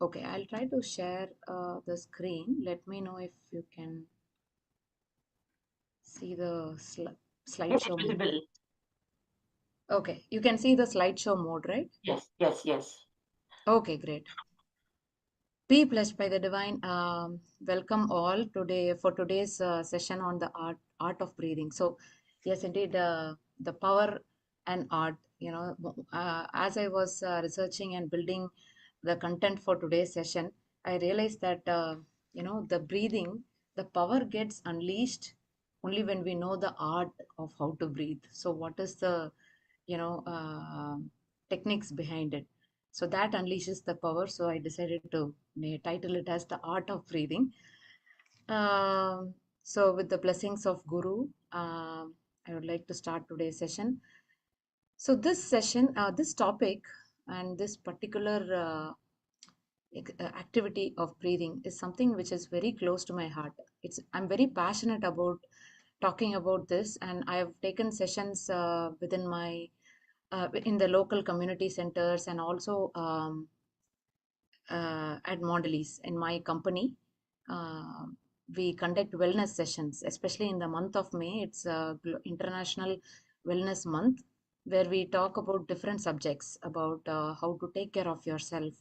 Okay, I'll try to share the screen. Let me know if you can see the Yes, it's slideshow mode. visible. Okay, you can see the slideshow mode, right? Yes, yes, yes. Okay, great. Be blessed by the divine. Welcome all today for today's session on the art of breathing. So, yes, indeed, the power and art. As I was researching and building the content for today's session, I realized that the breathing, the power gets unleashed only when we know the art of how to breathe. So, what is the you know uh, techniques behind it? So that unleashes the power. So I decided to title it as the art of breathing. So with the blessings of Guru, I would like to start today's session. So this session, this topic, and this particular activity of breathing is something which is very close to my heart. I'm very passionate about talking about this, and I have taken sessions within my in the local community centers, and also at Mondelez in my company. Uh, we conduct wellness sessions, especially in the month of May. It's a International Wellness Month, where we talk about different subjects about how to take care of yourself,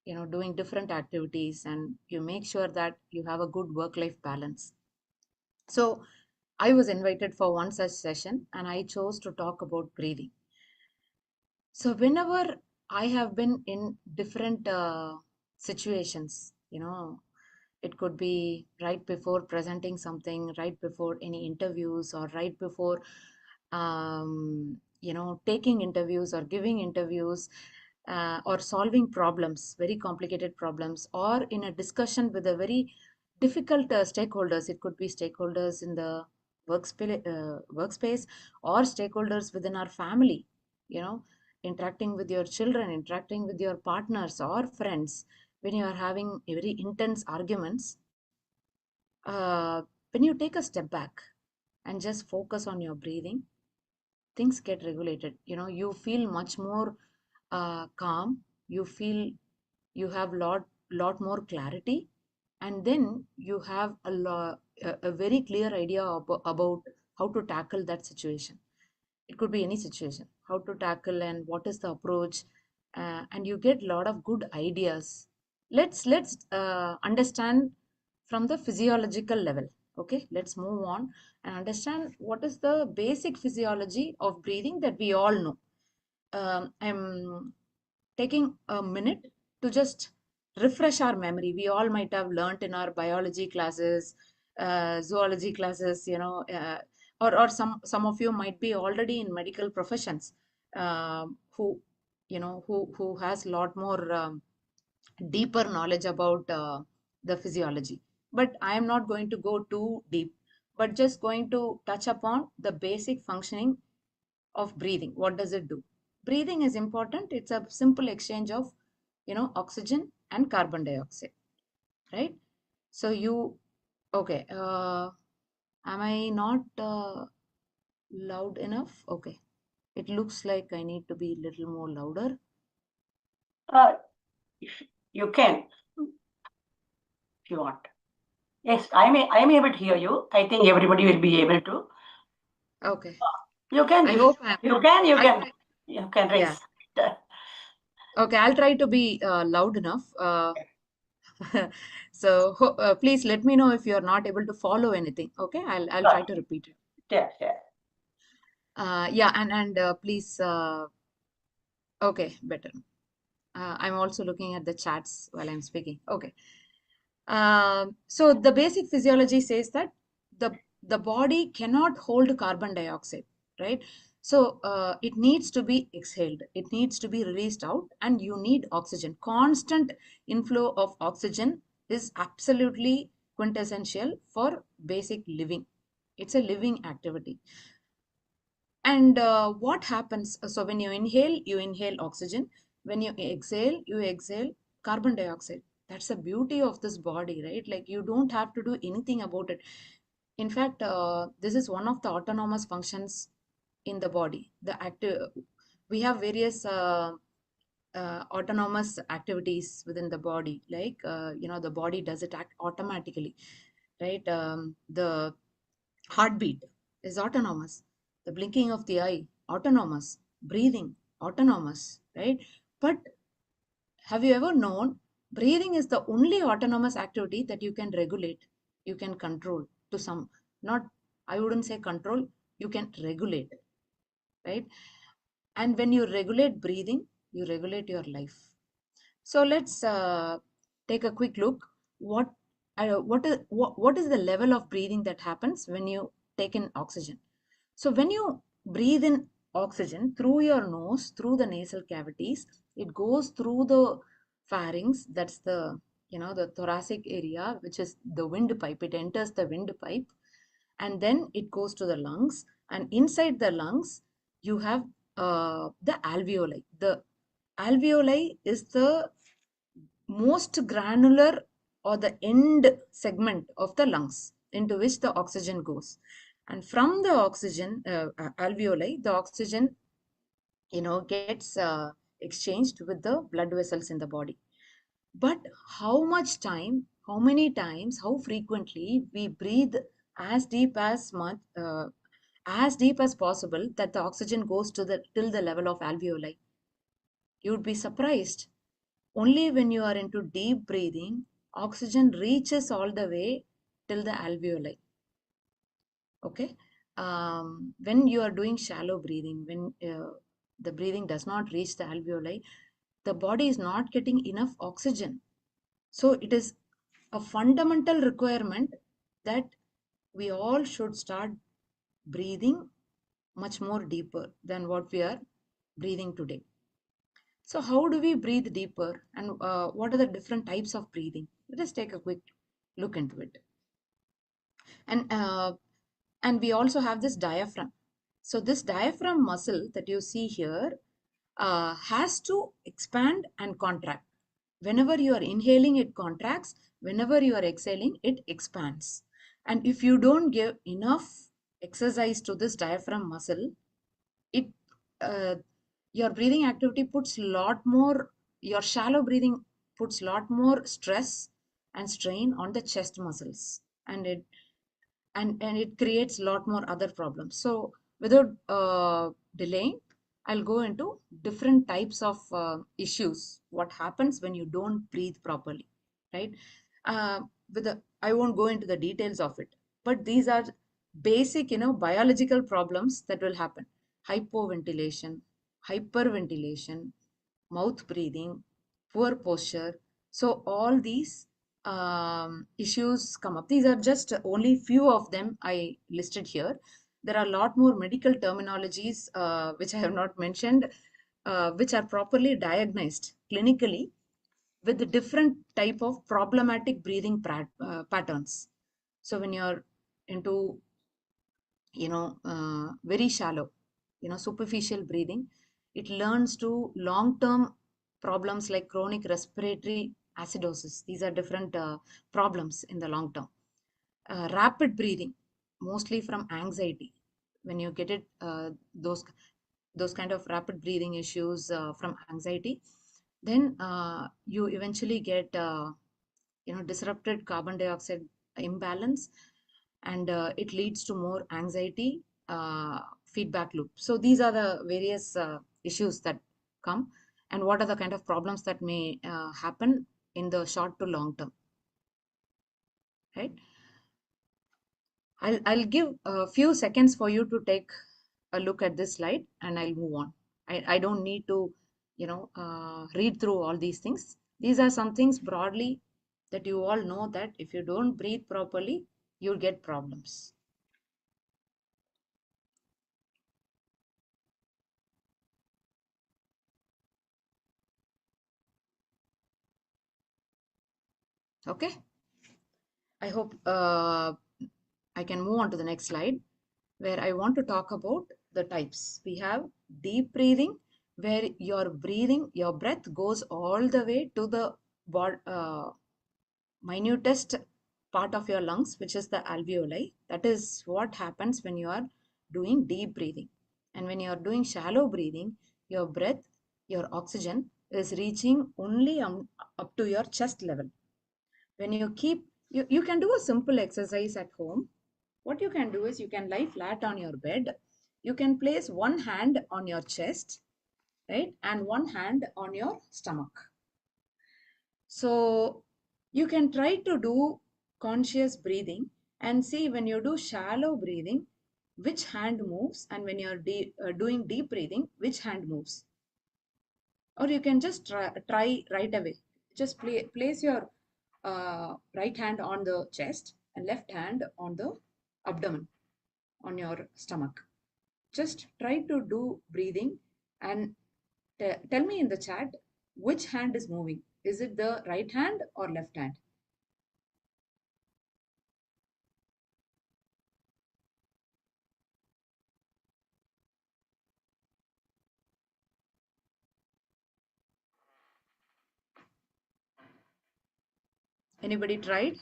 doing different activities, and you make sure that you have a good work-life balance. So I was invited for one such session, and I chose to talk about breathing. So whenever I have been in different situations, it could be right before presenting something, right before any interviews, or right before, taking interviews or giving interviews, or solving problems, very complicated problems, or in a discussion with a very difficult stakeholders. It could be stakeholders in the workspace, or stakeholders within our family, you know, interacting with your children, interacting with your partners or friends. When you are having very intense arguments, uh, when you take a step back and just focus on your breathing, things get regulated. You feel much more calm. You feel you have lot more clarity, and then you have a very clear idea about how to tackle that situation. It could be any situation, how to tackle and what is the approach, and you get a lot of good ideas. Let's understand from the physiological level. Okay, let's move on and understand what is the basic physiology of breathing that we all know. I'm taking a minute to just refresh our memory. We all might have learnt in our biology classes, zoology classes, or some of you might be already in medical professions, who who has a lot more deeper knowledge about the physiology. But I am not going to go too deep, but just going to touch upon the basic functioning of breathing. What does it do? Breathing is important. It's a simple exchange of oxygen and carbon dioxide, right? So you okay, am I not loud enough? Okay, it looks like I need to be a little more louder. Uh, if you can, if you want. Yes, I am able to hear you. I think everybody will be able to. Okay, You can, I if hope I'm you can, I'll try, you can yeah. raise. Uh, Okay, I'll try to be loud enough. So please let me know if you're not able to follow anything. Okay, I'll Sure, try to repeat it. sure, sure. Yeah, and please, okay, better. I'm also looking at the chats while I'm speaking. Okay. So the basic physiology says that the body cannot hold carbon dioxide, right? So it needs to be exhaled. It needs to be released out, and you need oxygen. Constant inflow of oxygen is absolutely quintessential for basic living. It's a living activity. And what happens? So when you inhale oxygen. When you exhale carbon dioxide. That's the beauty of this body, right? Like you don't have to do anything about it. In fact, this is one of the autonomous functions in the body. The active, we have various. autonomous activities within the body, like the body does it act automatically, right? The heartbeat is autonomous, the blinking of the eye autonomous, breathing autonomous, right? But have you ever known breathing is the only autonomous activity that you can regulate, you can control to some, not, I wouldn't say control, you can regulate, right? And when you regulate breathing, you regulate your life. So let's take a quick look. What is the level of breathing that happens when you take in oxygen? So when you breathe in oxygen through your nose, through the nasal cavities, it goes through the pharynx. That's the the thoracic area, which is the windpipe. It enters the windpipe, and then it goes to the lungs. And inside the lungs, you have the alveoli. The alveoli is the most granular or the end segment of the lungs into which the oxygen goes. And from the oxygen alveoli, the oxygen gets exchanged with the blood vessels in the body. But how much time, how many times, how frequently we breathe as deep as deep as possible, that the oxygen goes to the till the level of alveoli? You'd be surprised. Only when you are into deep breathing, oxygen reaches all the way till the alveoli. Okay. When you are doing shallow breathing, when the breathing does not reach the alveoli, the body is not getting enough oxygen. So it is a fundamental requirement that we all should start breathing much more deeper than what we are breathing today. So how do we breathe deeper, and what are the different types of breathing? Let us take a quick look into it. And we also have this diaphragm. So this diaphragm muscle that you see here has to expand and contract. Whenever you are inhaling, it contracts. Whenever you are exhaling, it expands. And if you don't give enough exercise to this diaphragm muscle, it uh, your breathing activity puts lot more, your shallow breathing puts lot more stress and strain on the chest muscles, and it creates a lot more other problems. So without delaying, I'll go into different types of issues, what happens when you don't breathe properly, right? uh, I won't go into the details of it, but these are basic biological problems that will happen: hypoventilation, hyperventilation, mouth breathing, poor posture. So all these issues come up. These are just only few of them I listed here. There are a lot more medical terminologies which I have not mentioned, which are properly diagnosed clinically with the different type of problematic breathing patterns. So when you're into very shallow, superficial breathing, it learns to long term problems like chronic respiratory acidosis. These are different problems in the long term. Rapid breathing, mostly from anxiety. When you get it, those kind of rapid breathing issues from anxiety, then you eventually get disrupted carbon dioxide imbalance, and it leads to more anxiety feedback loop. So these are the various issues that come, and what are the kind of problems that may happen in the short to long term, right? I'll give a few seconds for you to take a look at this slide, and I'll move on. I don't need to read through all these things. These are some things broadly that you all know, that if you don't breathe properly, you'll get problems. Okay. I hope I can move on to the next slide, where I want to talk about the types. We have deep breathing, where your breath goes all the way to the minutest part of your lungs, which is the alveoli. That is what happens when you are doing deep breathing. And when you are doing shallow breathing, your breath, your oxygen is reaching only up to your chest level. When you keep, you can do a simple exercise at home. What you can do is you can lie flat on your bed. You can place one hand on your chest, right, and one hand on your stomach. So you can try to do conscious breathing and see when you do shallow breathing, which hand moves, and when you're doing deep breathing, which hand moves. Or you can just try right away. Just place your right hand on the chest and left hand on the abdomen, on your stomach. Just try to do breathing and tell me in the chat which hand is moving. Is it the right hand or left hand? Anybody tried?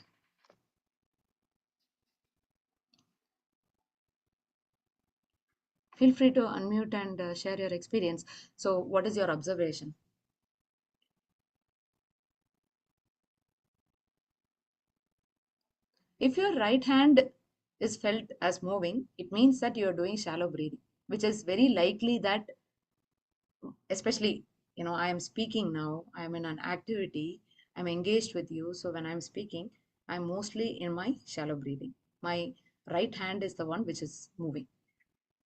Feel free to unmute and share your experience. So, what is your observation? If your right hand is felt as moving, it means that you are doing shallow breathing, which is very likely that, especially, I am speaking now, I am in an activity, I'm engaged with you. So, when I'm speaking, I'm mostly in my shallow breathing. My right hand is the one which is moving.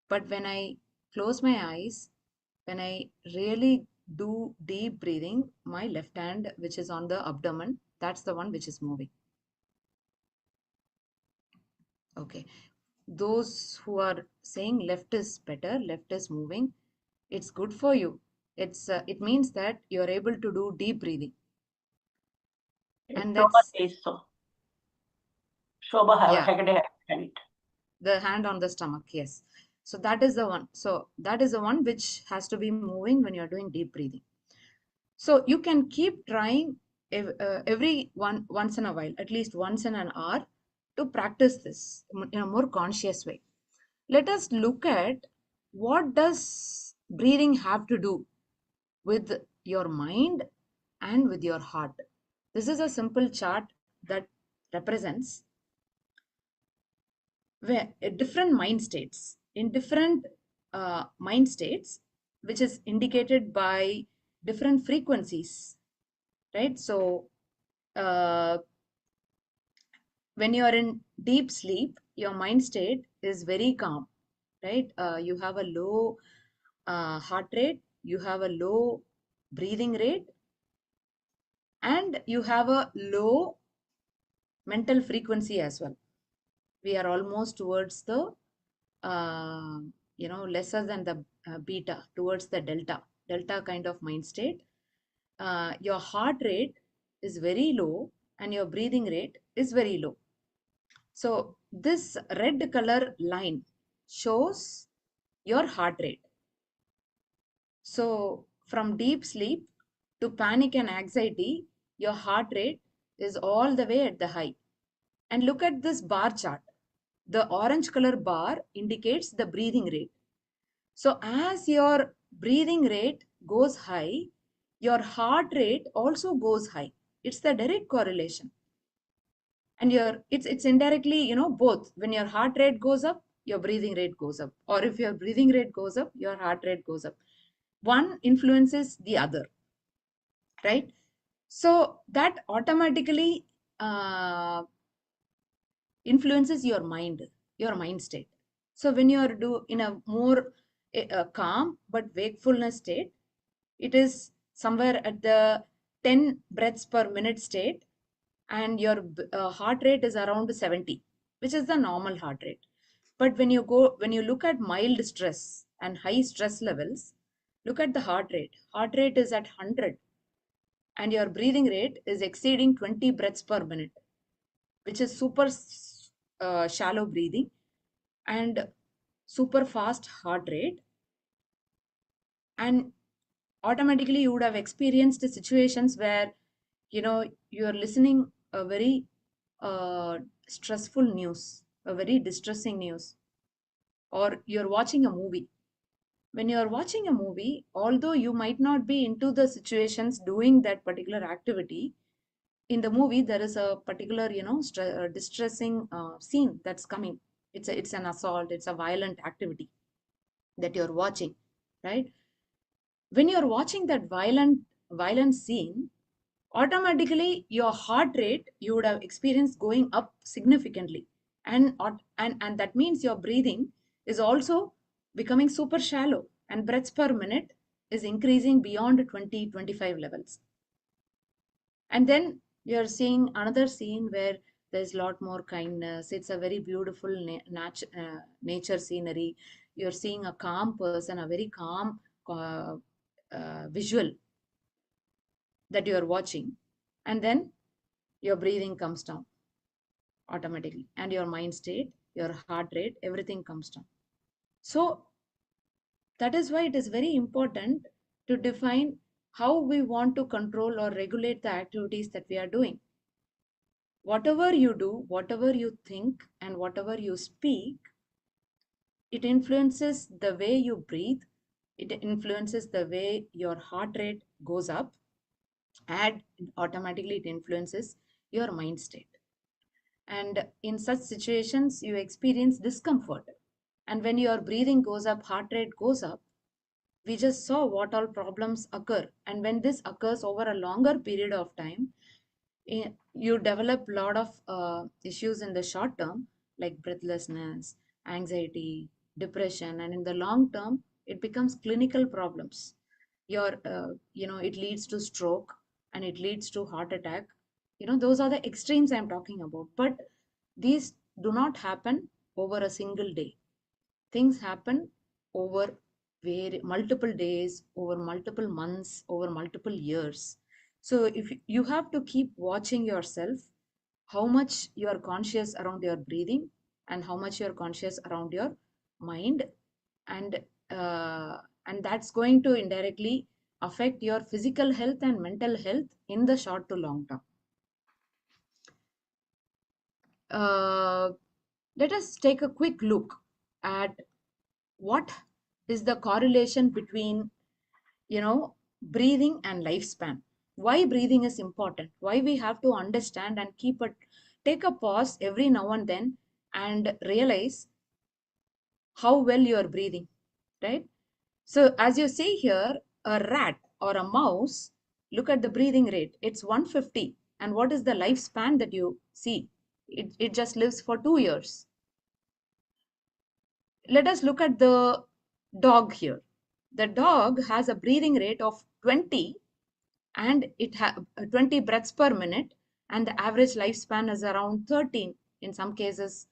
But when I close my eyes, when I really do deep breathing, my left hand, which is on the abdomen, that's the one which is moving. Okay. Those who are saying left is better, left is moving, it's good for you. It means that you're able to do deep breathing. And Shobha that's, says so. Shobha yeah, Hegde has done it. the hand on the stomach, yes. So that is the one. So that is the one which has to be moving when you're doing deep breathing. So you can keep trying every once in a while, at least once in an hour, to practice this in a more conscious way. Let us look at what does breathing have to do with your mind and with your heart. This is a simple chart that represents where different mind states. In different mind states, which is indicated by different frequencies, right? So uh, when you are in deep sleep, your mind state is very calm, right? You have a low heart rate, you have a low breathing rate, and you have a low mental frequency as well. We are almost towards the, uh, lesser than the beta, towards the delta kind of mind state. Your heart rate is very low and your breathing rate is very low. So this red color line shows your heart rate. So from deep sleep to panic and anxiety, your heart rate is all the way at the high. And look at this bar chart. The orange color bar indicates the breathing rate. So as your breathing rate goes high, your heart rate also goes high. It's the direct correlation. And it's indirectly, both. When your heart rate goes up, your breathing rate goes up. Or if your breathing rate goes up, your heart rate goes up. One influences the other, right? So that automatically uh, influences your mind state. So when you are in a more calm but wakefulness state, it is somewhere at the 10 breaths per minute state, and your heart rate is around 70, which is the normal heart rate. But when you look at mild stress and high stress levels, look at the heart rate is at 100, and your breathing rate is exceeding 20 breaths per minute, which is super shallow breathing and super fast heart rate. And automatically you would have experienced situations where, you're listening a very stressful news, a very distressing news, or you're watching a movie, When you are watching a movie, although you might not be into the situations doing that particular activity, in the movie there is a particular, distressing scene that's coming. It's an assault, it's a violent activity that you're watching, right? When you're watching that violent scene, automatically your heart rate you would have experienced going up significantly, and that means your breathing is also becoming super shallow, and breaths per minute is increasing beyond 20-25 levels. And then you're seeing another scene where there's a lot more kindness. It's a very beautiful nature scenery. You're seeing a calm person, a very calm visual that you're watching. And then your breathing comes down automatically, and your mind state, your heart rate, everything comes down. So that is why it is very important to define how we want to control or regulate the activities that we are doing. Whatever you do, whatever you think, and whatever you speak, it influences the way you breathe, it influences the way your heart rate goes up, and automatically it influences your mind state. And in such situations, you experience discomfort. And when your breathing goes up, heart rate goes up, we just saw what all problems occur. And when this occurs over a longer period of time, you develop a lot of issues in the short term, like breathlessness, anxiety, depression, and in the long term, it becomes clinical problems. It leads to stroke, and it leads to heart attack. Those are the extremes I'm talking about. But these do not happen over a single day. Things happen over multiple days, over multiple months, over multiple years. So if you have to keep watching yourself, how much you are conscious around your breathing, and how much you are conscious around your mind, and uh, and that's going to indirectly affect your physical health and mental health in the short to long term. uh, let us take a quick look at what is the correlation between, breathing and lifespan. Why breathing is important, why we have to understand and take a pause every now and then and realize how well you are breathing, right? So as you see here, a rat or a mouse, look at the breathing rate, it's 150. And what is the lifespan that you see? It just lives for 2 years. Let us look at the dog here. The dog has a breathing rate of 20, and it has 20 breaths per minute, and the average lifespan is around 13. In some cases,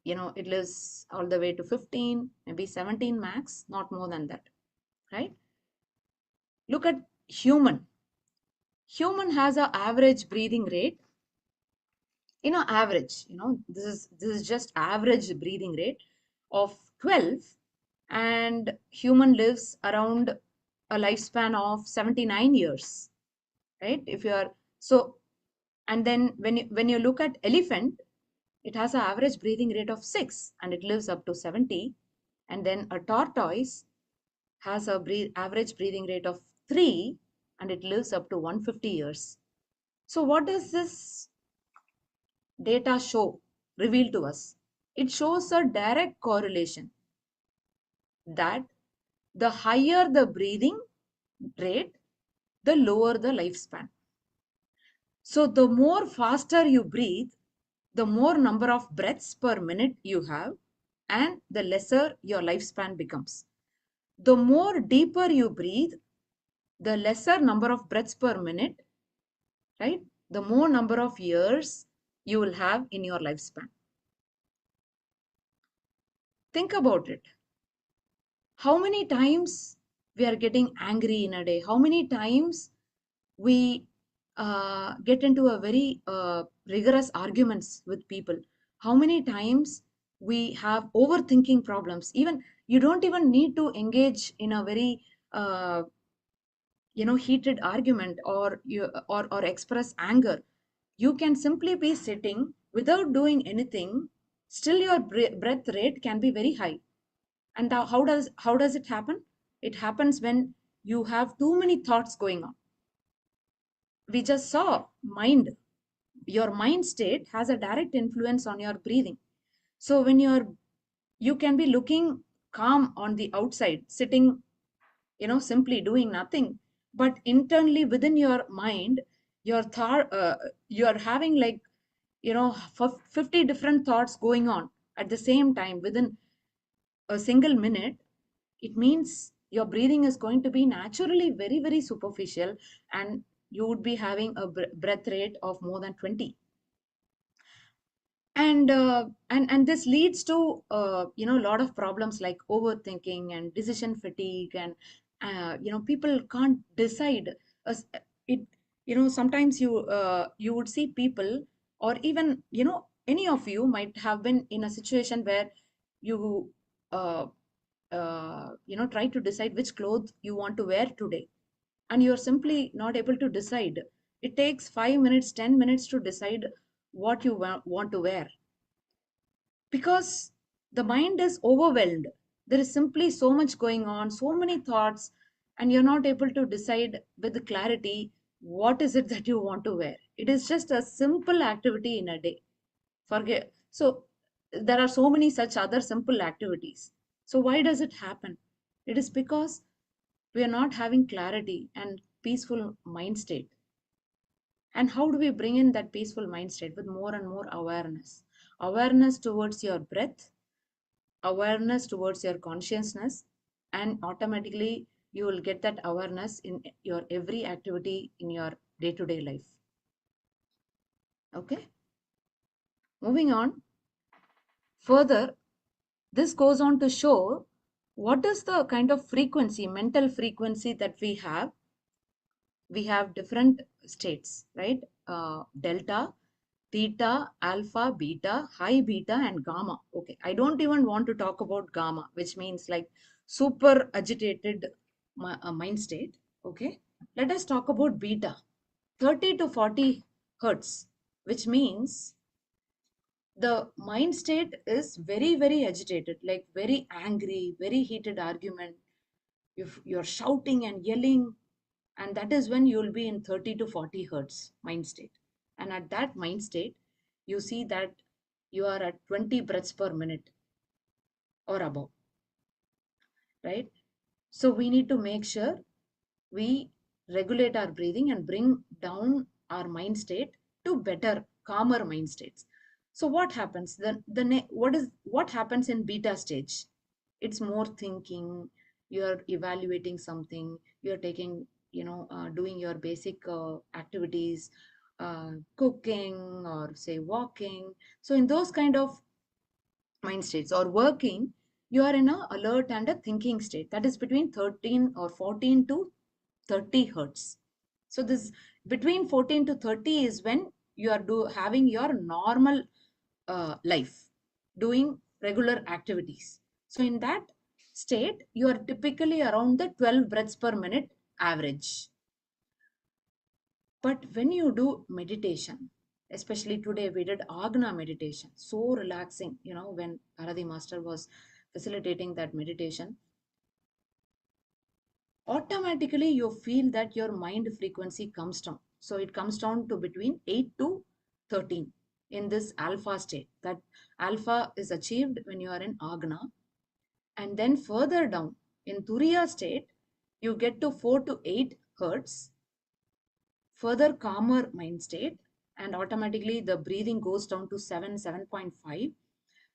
it lives all the way to 15, maybe 17 max, not more than that, right? Look at human. Human has a average breathing rate, average, this is just average breathing rate of 12, and human lives around a lifespan of 79 years, right? If you are so And then when you look at elephant, it has an average breathing rate of 6, and it lives up to 70. And then a tortoise has a average breathing rate of 3, and it lives up to 150 years. So what does this data reveal to us? It shows a direct correlation that the higher the breathing rate, the lower the lifespan. So the more faster you breathe, the more number of breaths per minute you have, and the lesser your lifespan becomes. The more deeper you breathe, the lesser number of breaths per minute, right? The more number of years you will have in your lifespan. Think about it. How many times we are getting angry in a day? How many times we get into a very rigorous arguments with people? How many times we have overthinking problems? Even you don't even need to engage in a very heated argument, or express anger. You can simply be sitting without doing anything, still your breath rate can be very high. And how does it happen? It happens when you have too many thoughts going on. We just saw mind. Your mind state has a direct influence on your breathing. So when you can be looking calm on the outside, sitting, simply doing nothing, but internally within your mind, your thought, you're having like, 50 different thoughts going on at the same time within a single minute. It means your breathing is going to be naturally very, very superficial, and you would be having a breath rate of more than 20. And this leads to a lot of problems like overthinking and decision fatigue, and people can't decide. As it Sometimes you would see people, or even any of you might have been in a situation where you uh, try to decide which clothes you want to wear today, and you're simply not able to decide. It takes 5 minutes, 10 minutes to decide what you want to wear, because the mind is overwhelmed. There is simply so much going on, so many thoughts, and you're not able to decide with clarity what is it that you want to wear. It is just a simple activity in a day. Forget. So there are so many such other simple activities. So why does it happen? It is because we are not having clarity and peaceful mind state. And how do we bring in that peaceful mind state? With more and more awareness. Awareness towards your breath, awareness towards your consciousness, and automatically you will get that awareness in your every activity in your day-to-day life. Okay, moving on further, this goes on to show what is the kind of frequency, mental frequency, that we have different states, right? Delta, theta, alpha, beta, high beta, and gamma. Okay, I don't even want to talk about gamma, which means like super agitated mind state. Okay, let us talk about beta, 30 to 40 hertz, which means the mind state is very, very agitated, like very angry, very heated argument. If you're shouting and yelling, and that is when you'll be in 30 to 40 hertz mind state. And at that mind state, you see that you are at 20 breaths per minute or above, right? So we need to make sure we regulate our breathing and bring down our mind state to better, calmer mind states. So what happens? What happens in beta stage? It's more thinking. You're evaluating something. You're taking, doing your basic activities, cooking or say walking. So in those kind of mind states or working, you are in a alert and a thinking state, that is between 13 or 14 to 30 hertz. So this between 14 to 30 is when you are having your normal life, doing regular activities. So in that state, you are typically around the 12 breaths per minute average. But when you do meditation, especially today we did Agna meditation, so relaxing, when Aradi Master was facilitating that meditation, automatically you feel that your mind frequency comes down. So it comes down to between 8 to 13 in this alpha state. That alpha is achieved when you are in Agna. And then further down in Turiya state, you get to 4 to 8 hertz, further calmer mind state, and automatically the breathing goes down to 7.5.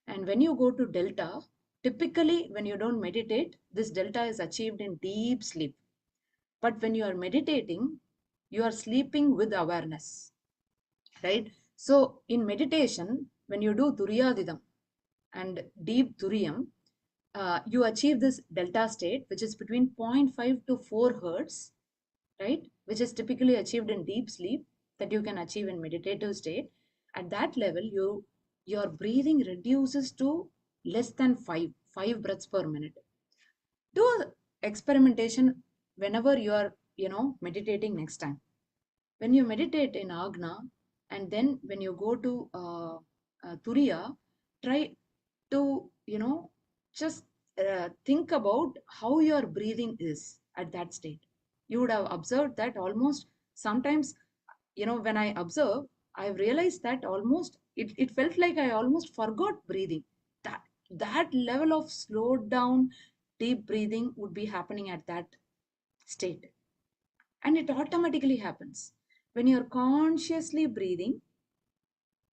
And when you go to delta, typically when you don't meditate, this delta is achieved in deep sleep. But when you are meditating, you are sleeping with awareness, right? So in meditation, when you do Turyadidam and deep Turyam, you achieve this delta state, which is between zero point 0.5 to 4 hertz, right? Which is typically achieved in deep sleep, that you can achieve in meditative state. At that level, your breathing reduces to less than five breaths per minute. Do experimentation whenever you are, meditating next time. When you meditate in Agna, and then when you go to Turiya, try to, just think about how your breathing is at that state. You would have observed that almost sometimes, when I observe, I've realized that almost it felt like I almost forgot breathing. That level of slowed down, deep breathing would be happening at that state. And it automatically happens. When you're consciously breathing,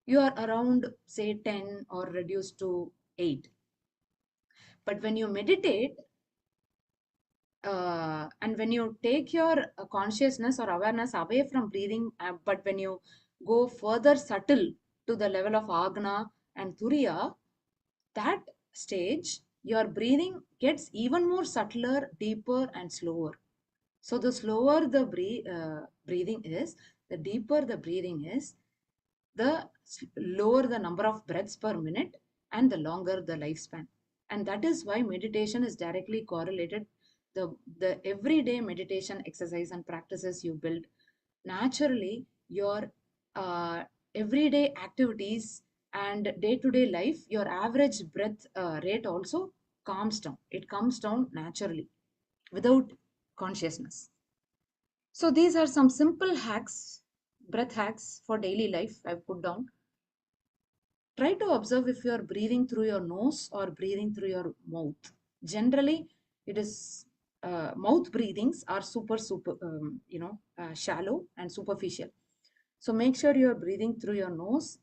you are around, say, 10 or reduced to 8. But when you meditate, and when you take your consciousness or awareness away from breathing, but when you go further subtle to the level of agna and turiya, that stage, your breathing gets even more subtler, deeper, and slower. So the slower the breathing is, the deeper the breathing is, the lower the number of breaths per minute, and the longer the lifespan. And that is why meditation is directly correlated. The everyday meditation exercise and practices you build, naturally your everyday activities and day-to-day life, your average breath rate also calms down. It comes down naturally without consciousness. So these are some simple hacks, breath hacks for daily life I've put down. Try to observe if you are breathing through your nose or breathing through your mouth. Generally, it is mouth breathings are shallow and superficial. So make sure you are breathing through your nose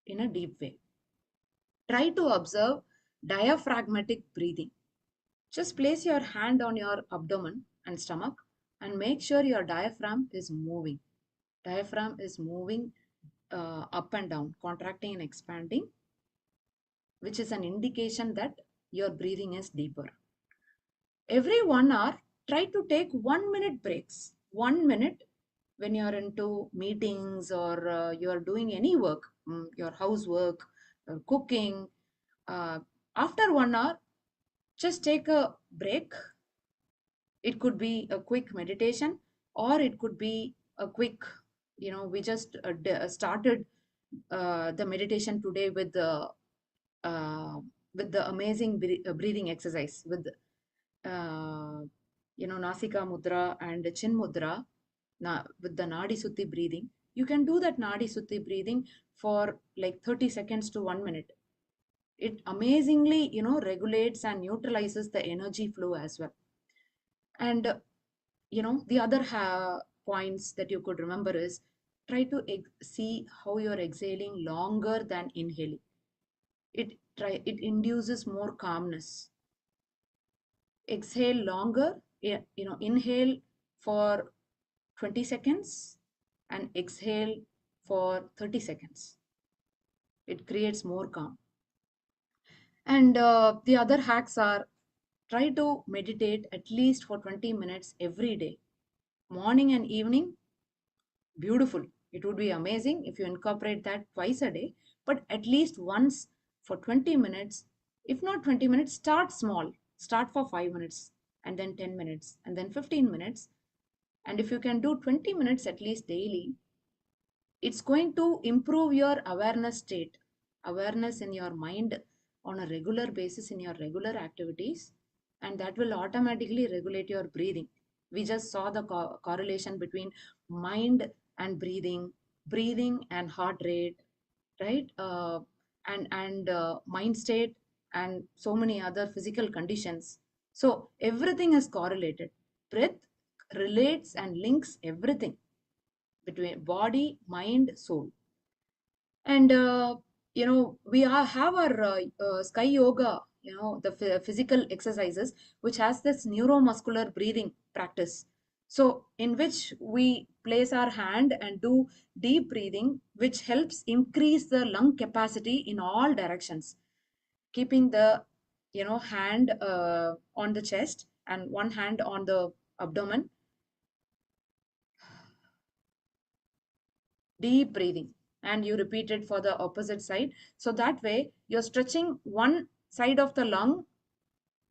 in a deep way. Try to observe diaphragmatic breathing. Just place your hand on your abdomen and stomach and make sure your diaphragm is moving. Diaphragm is moving up and down, contracting and expanding, which is an indication that your breathing is deeper. Every 1 hour, try to take 1 minute breaks. 1 minute when you are into meetings or you are doing any work, your housework, cooking. Uh, After 1 hour, just take a break. It could be a quick meditation, or it could be a quick, we just started the meditation today uh, with the amazing breathing exercise with uh, Nasika Mudra and Chin Mudra, with the Nadi Sutti breathing. You can do that Nadi Sutti breathing for like 30 seconds to 1 minute. It amazingly, regulates and neutralizes the energy flow as well. And, the other points that you could remember is try to see how you're exhaling longer than inhaling. It induces more calmness. Exhale longer, inhale for 20 seconds and exhale for 30 seconds. It creates more calm. And the other hacks are try to meditate at least for 20 minutes every day, morning and evening. Beautiful. It would be amazing if you incorporate that twice a day, but at least once for 20 minutes. If not 20 minutes, start small. Start for 5 minutes and then 10 minutes and then 15 minutes. And if you can do 20 minutes at least daily, it's going to improve your awareness state, awareness in your mind on a regular basis in your regular activities, and that will automatically regulate your breathing. We just saw the correlation between mind and breathing and heart rate, right? And mind state and so many other physical conditions. So everything is correlated. Breath relates and links everything between body, mind, soul. And we have our sky yoga, the physical exercises, which has this neuromuscular breathing practice. So in which we place our hand and do deep breathing, which helps increase the lung capacity in all directions, keeping the hand on the chest and one hand on the abdomen. Deep breathing, and you repeat it for the opposite side. So that way you're stretching one side of the lung,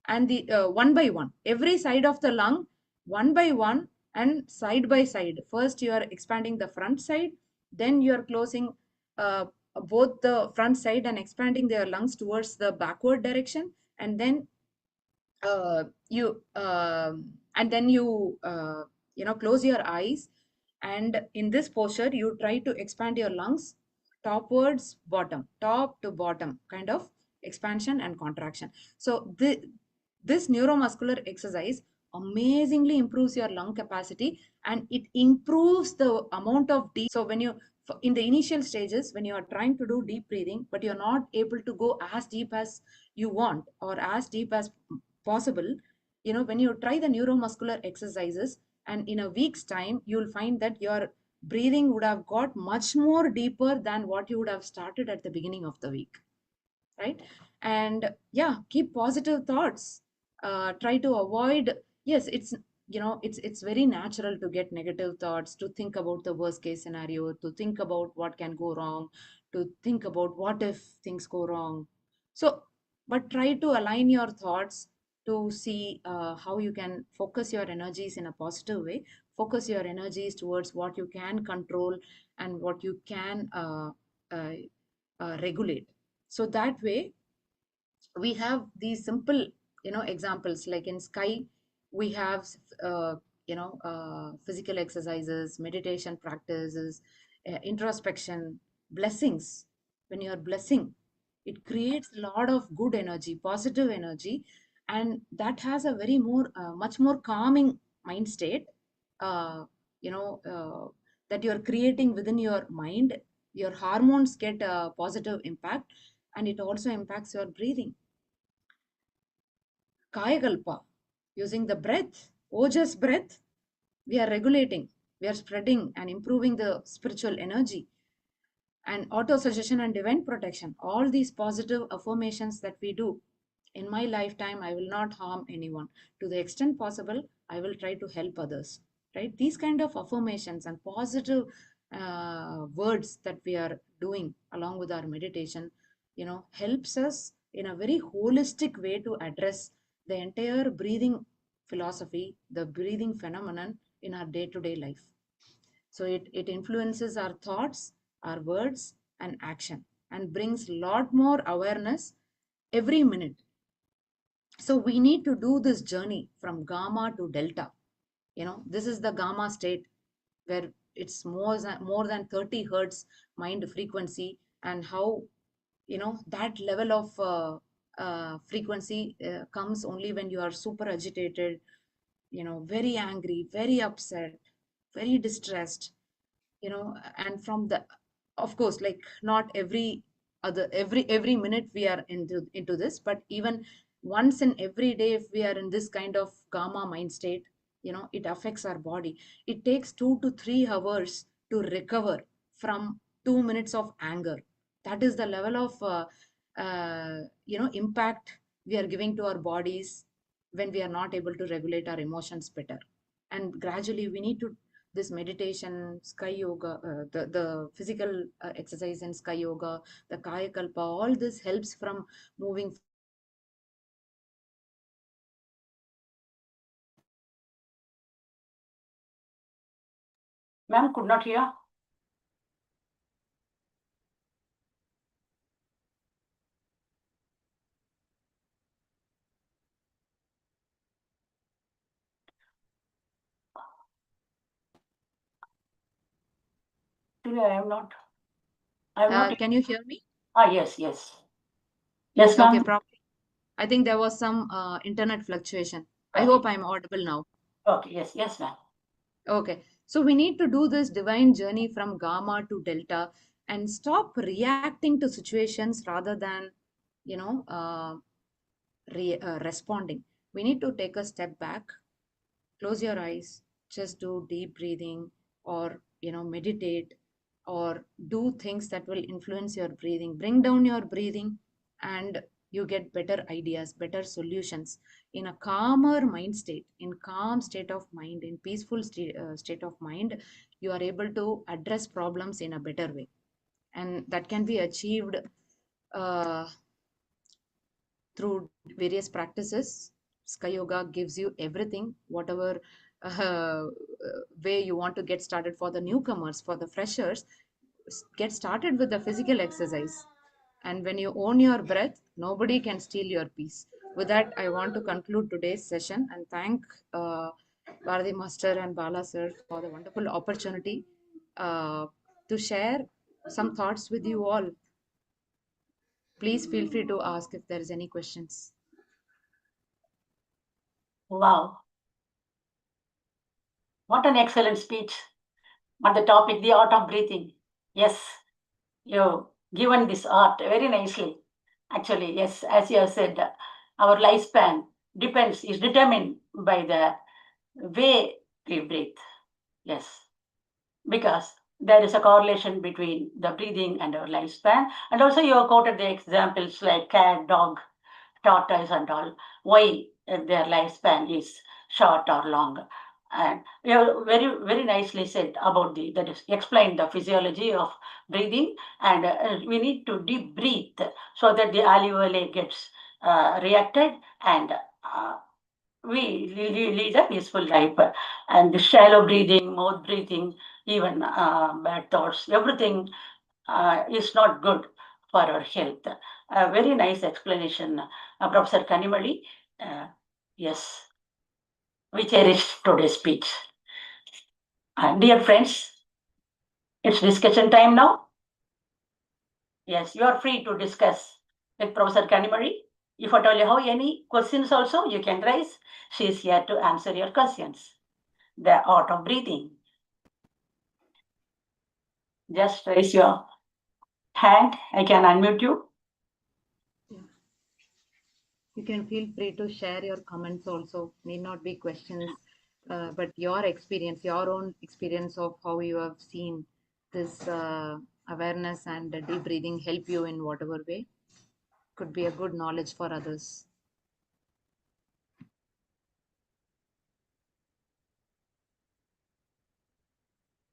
and the one by one, every side of the lung, one by one, and side by side. First you are expanding the front side, then you are closing uh, both the front side and expanding their lungs towards the backward direction, and then you and then you close your eyes, and in this posture you try to expand your lungs topwards bottom, top to bottom, kind of expansion and contraction. So this neuromuscular exercise amazingly improves your lung capacity, and it improves the amount of deep. So when you in the initial stages, when you are trying to do deep breathing but you're not able to go as deep as you want or as deep as possible, when you try the neuromuscular exercises, and in a week's time you'll find that your breathing would have got much more deeper than what you would have started at the beginning of the week, right? And yeah, keep positive thoughts. Try to avoid. Yes, it's very natural to get negative thoughts, to think about the worst case scenario, to think about what can go wrong, to think about what if things go wrong. So but try to align your thoughts to see how you can focus your energies in a positive way. Focus your energies towards what you can control and what you can uh, regulate. So that way we have these simple examples, like in sky we have physical exercises, meditation practices, introspection, blessings. When you are blessing, it creates a lot of good energy, positive energy, and that has a very more much more calming mind state, uh, you know uh, that you are creating within your mind. Your hormones get a positive impact, and it also impacts your breathing. Kayakalpa, using the breath, ojas breath, we are regulating, we are spreading and improving the spiritual energy. And auto suggestion and divine protection, all these positive affirmations that we do. In my lifetime I will not harm anyone. To the extent possible I will try to help others, right? These kind of affirmations and positive words that we are doing along with our meditation helps us in a very holistic way to address the entire breathing philosophy, the breathing phenomenon in our day-to-day life. So it influences our thoughts, our words, and action, and brings a lot more awareness every minute. So we need to do this journey from gamma to delta. This is the gamma state, where it's more than 30 hertz mind frequency, and how that level of frequency comes only when you are super agitated, very angry, very upset, very distressed, and from the, of course, like not every minute we are into this, but even once in every day, if we are in this kind of gamma mind state, it affects our body. It takes 2 to 3 hours to recover from 2 minutes of anger. That is the level of impact we are giving to our bodies when we are not able to regulate our emotions better. And gradually we need to, this meditation, sky yoga, the physical exercise in sky yoga, the kaya kalpa, all this helps from moving from gamma to delta. And Ma'am, could not hear. Actually, I am not. I am not. can you hear me? Yes, yes. Yes, Okay, ma'am. probably. I think there was some internet fluctuation. I Okay. hope I'm audible now. Okay, yes, yes, ma'am. Okay, so we need to do this divine journey from gamma to delta and stop reacting to situations rather than, you know, uh, responding. We need to take a step back, close your eyes, just do deep breathing, or meditate, or do things that will influence your breathing. Bring down your breathing, and you get better ideas, better solutions. In a calmer mind state, in calm state of mind, in peaceful state of mind, you are able to address problems in a better way, and that can be achieved uh, through various practices. Sky Yoga gives you everything, whatever way you want to get started. For the newcomers, for the freshers, get started with the physical exercise. And when you own your breath, nobody can steal your peace. With that, I want to conclude today's session and thank Bharati Master and Bala Sir for the wonderful opportunity to share some thoughts with you all. Please feel free to ask if there is any questions. Wow. What an excellent speech on the topic, the art of breathing. Yes, you've given this art very nicely. Actually, yes, as you have said, our lifespan is determined by the way we breathe. Yes, because there is a correlation between the breathing and our lifespan. And also, you have quoted the examples like cat, dog, tortoise, and all, why their lifespan is short or long. And you have very nicely said about that is explained the physiology of breathing, and we need to deep breathe so that the alveoli gets reacted, and we lead a peaceful life. And the shallow breathing, mouth breathing, even bad thoughts, everything is not good for our health. A very nice explanation, Professor Kanimozhi. Yes, we cherish today's speech. Dear friends, it's discussion time now. Yes, you are free to discuss with Professor Kanimozhi. If at all you have any questions also, you can raise. She is here to answer your questions. The art of breathing. Just raise your hand. I can unmute you. You can feel free to share your comments also. Need not be questions, but your experience, your own experience of how you have seen this awareness and deep breathing help you in whatever way. Could be a good knowledge for others.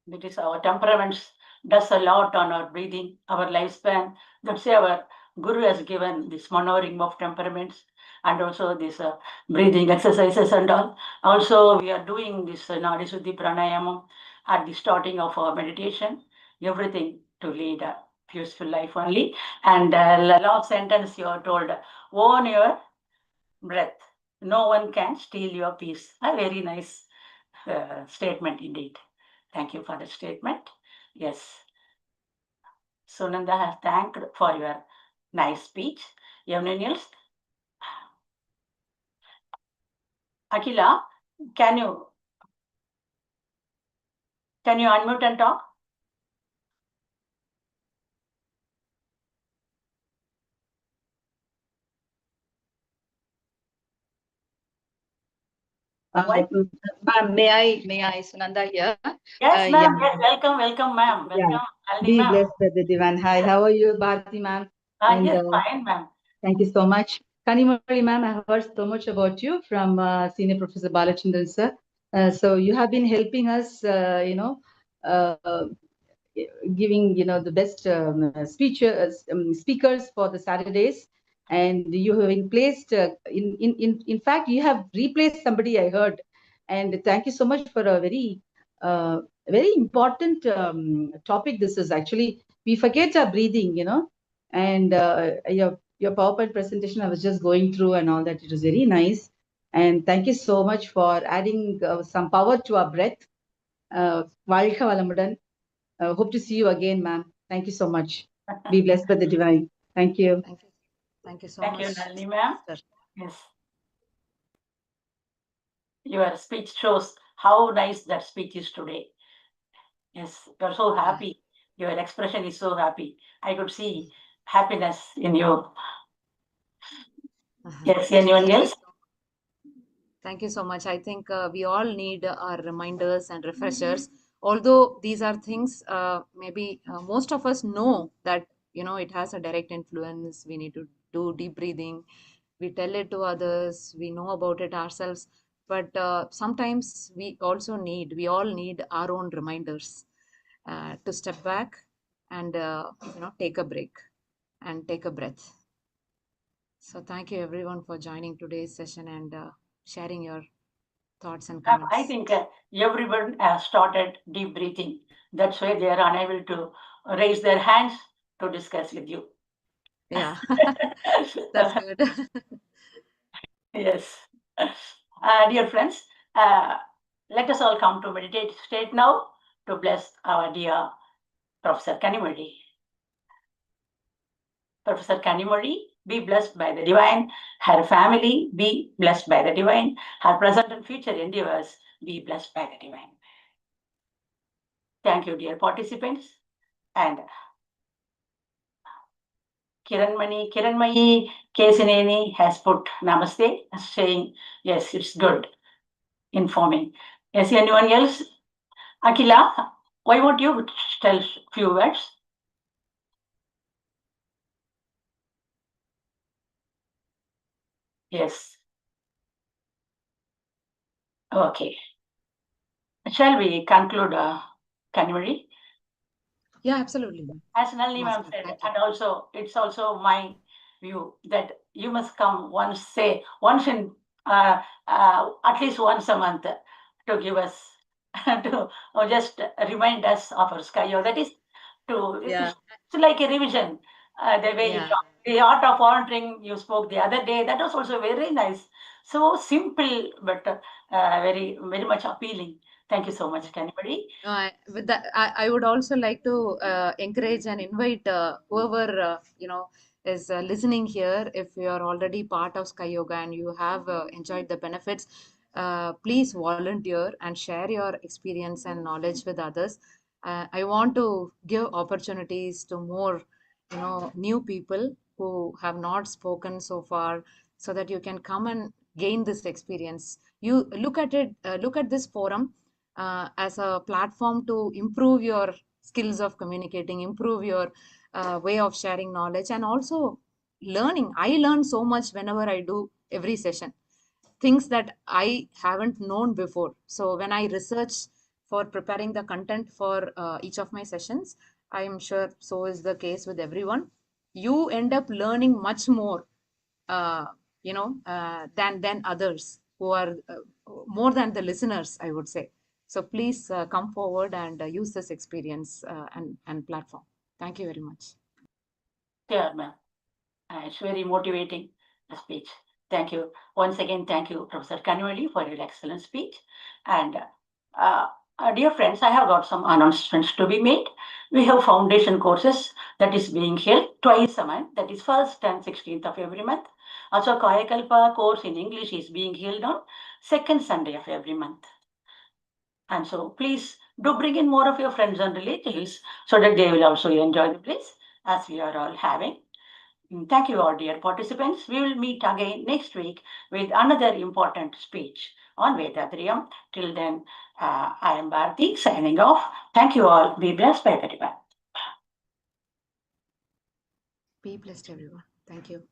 It is our temperaments does a lot on our breathing, our lifespan. That's why our guru has given this maneuvering of temperaments, and also this breathing exercises and all. Also, we are doing this Nadi Suddhi Pranayama at the starting of our meditation. Everything to lead a peaceful life only. And the last sentence you are told, own your breath. No one can steal your peace. A very nice statement indeed. Thank you for the statement. Yes. Sunanda has thanked for your nice speech. Anyone else? Akila, can you unmute and talk? Ma'am, may I, Sunanda here? Yes, ma'am. Yeah. Yes, welcome, ma'am. Yeah. Welcome, Alni Be ma'am. blessed, Brother Divan. Hi, how are you, Bharati ma'am? And Yes, fine, ma'am. thank you so much. Kanimozhi ma'am, I heard so much about you from Senior Professor Balachandran sir. So you have been helping us, giving the best speakers for the Saturdays, and you have been placed in fact you have replaced somebody I heard, and thank you so much for a very important topic. This is actually, we forget our breathing, and your PowerPoint presentation I was just going through and all that. It was very nice, and thank you so much for adding some power to our breath. வாழ்க வளமுடன். Hope to see you again, ma'am. Thank you so much. Be blessed by the divine. Thank you. Thank you so Thank much. you, Nalini ma'am. Sir. Yes. Your speech shows how nice that speech is today. Yes, you're so happy. Your expression is so happy. I could see happiness in you. Yes, anyone else? Thank you so much. I think we all need our reminders and refreshers. Although these are things, maybe most of us know that it has a direct influence. We need to do deep breathing. We tell it to others. We know about it ourselves. But sometimes we all need our own reminders to step back and take a break and take a breath. So thank you everyone for joining today's session and sharing your thoughts and comments. I think everyone has started deep breathing. That's why they are unable to raise their hands to discuss with you. Yeah, that's good. Yes. Dear friends, let us all come to meditate state now to bless our dear Professor Kanimozhi. Professor Kanimozhi, be blessed by the divine. Her family, be blessed by the divine. Her present and future endeavors, be blessed by the divine. Thank you, dear participants. And Kiranmayi Kesineni has put namaste, saying, yes, it's good, informing. Yes, anyone else? Akila, why won't you tell few words? Yes. Okay. Shall we conclude, Kanimozhi? Yeah, absolutely. As Nalini ma'am Master, said, thank you. and also it's also my view that you must come once in at least once a month to give us to or just remind us of our sky. That is Yeah, it's like a revision. The way you yeah, talk, the art of volunteering you spoke the other day, that was also very nice. So simple, but very very much appealing. Thank you so much, yeah. Kanimozhi. No, with that, I would also like to encourage and invite whoever is listening here. If you are already part of Sky Yoga and you have enjoyed the benefits, please volunteer and share your experience and knowledge with others. I want to give opportunities to more, new people who have not spoken so far, so that you can come and gain this experience. You look at it, look at this forum as a platform to improve your skills of communicating, improve your way of sharing knowledge, and also learning. I learn so much whenever I do every session, things that I haven't known before. So when I research for preparing the content for each of my sessions, I am sure so is the case with everyone. You end up learning much more, uh, than others who are more than the listeners, I would say. So please come forward and use this experience and platform. Thank you very much. Sure, ma'am. It's very motivating speech. Thank you. Once again, thank you, Professor Kanimozhi, for your excellent speech. And dear friends, I have got some announcements to be made. We have foundation courses that is being held twice a month, that is 1st and 16th of every month. Also, Kayakalpa course in English is being held on second Sunday of every month. And so please do bring in more of your friends and relatives so that they will also enjoy the place as we are all having. Thank you, all dear participants. We will meet again next week with another important speech on Vedatriyam. Till then, I am Bharti signing off. Thank you all. Be blessed by the divine. Be blessed, everyone. Thank you.